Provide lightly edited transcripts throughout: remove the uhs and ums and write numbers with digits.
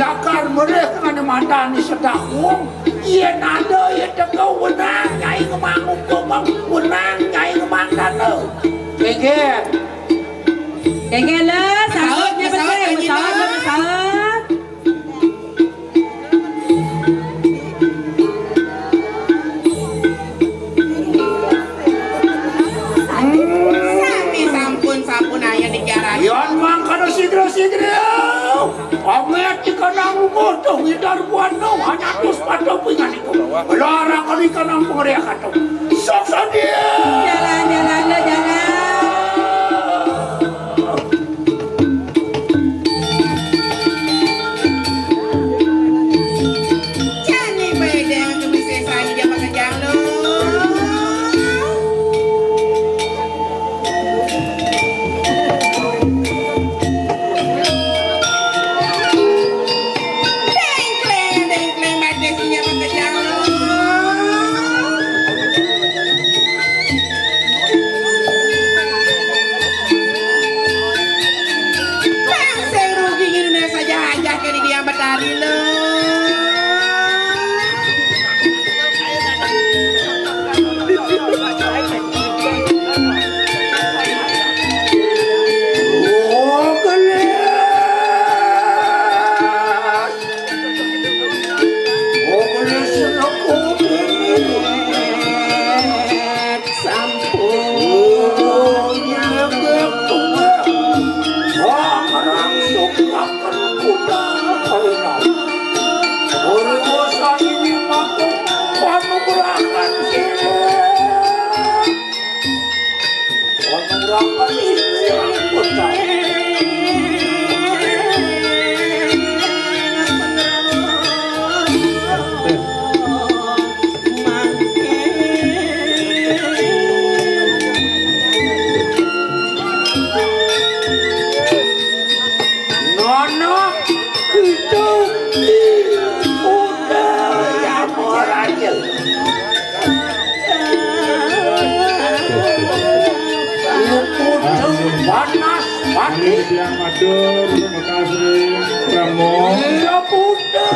Lakar mereka kan mata ni sedakung. Ia nada ia tegau wenang nyai kemangu komang wenang nyai kemang nada. Geger. Geger lah, sahutnya betul, sahut. Sami sampun ayah dikiara. Yon mang kana sigro. Amet ikanang moto ngidar buano hanya tus pato pingan itu. Larang kali ikanang pengeriakan tu. Sok dia. Jalan lah jalan. Jani beda yang tulis saya dia pakai jalur. Yang matur, terima kasih Ramo,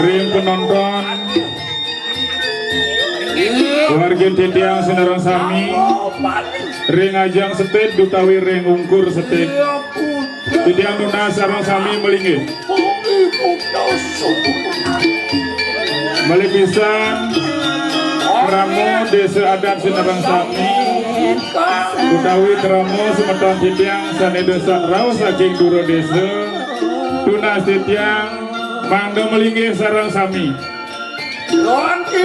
ring penonton, keluarga Titiang Senerang Sami, ring ajang setet dutawi ring ungkur setet, Titiang Duna Sarang Sami melingih, melipisan Ramo Desa Adat Senerang Sami. Utawi Tramo semeton Titiang sane desa raos saking Duro Desa Tunas Titiang mangga melinggih sarang sami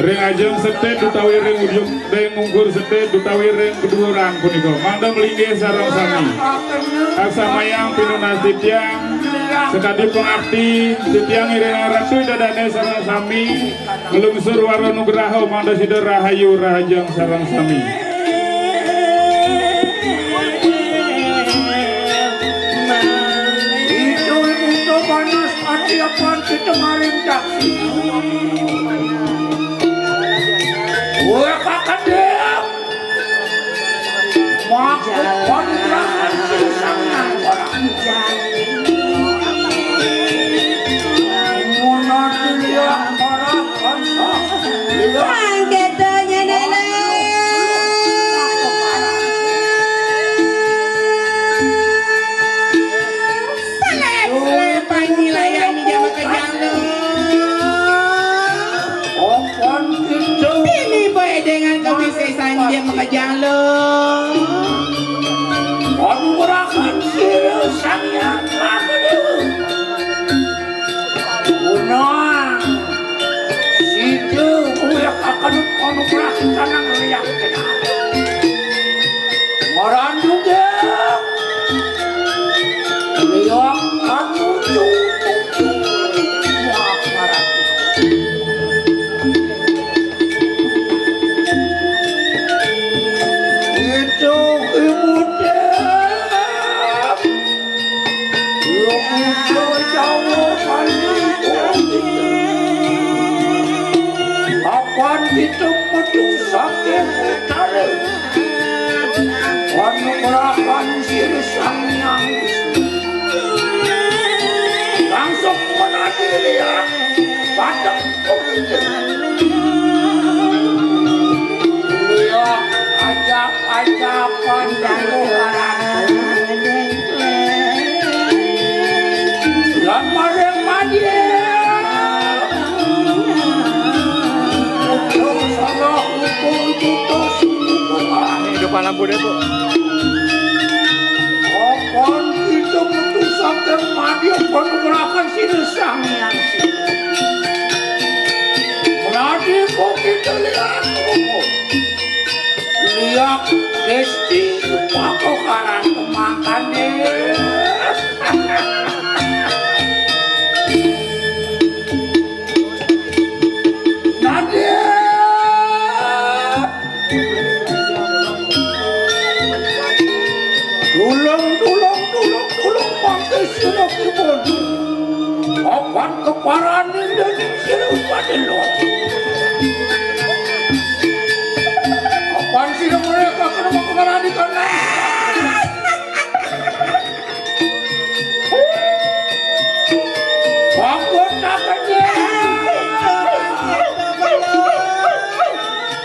ring ajeng setet utawi ring ujung ring ungkur setet utawi ring kedurang punika mangga melinggih sarang sami aksamayang pinunas Titiang sekadi pengabdi Titiang iring ratu dadane sarang sami ngelungsur waro nugraha mangga sida rahayu rahajeng sarang sami. Panas hati apaan kita maling taksi. Gue kakak dia. Maku kontrakan sisanya orang. Munasi lihat orang konsa. Angketnya nela. Layani dia pakai jalur. Ini boy dengan kebiasaan dia pakai jalur. Kontrakan sisanya aku dia. Unang. Situ gue akan kontrakan tanang lihat kena. Moran juga. Lihat aku juga. Apaan kita pedung sakit utara Wanugerahan siri sang yang langsung menadiri lampu deh bu. Apaan kita bentuk sampai mati apaan menggunakan sini sangian sini. Berarti kok kita lihat kok. Lihat Desti pakai karan kemakan deh. Nadia. Tulung pakai sini kibun. Apaan keparan ini sini pada lo. Apaan sih mereka kena keparan di kana? Bangun nakanya.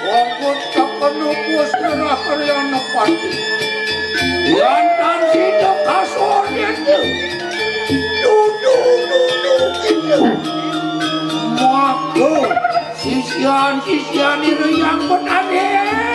Bangun tak kena puas kena kerja nepati. Lantan situ kasurnya tu. Duduk itu. Maka sisian itu yang benar.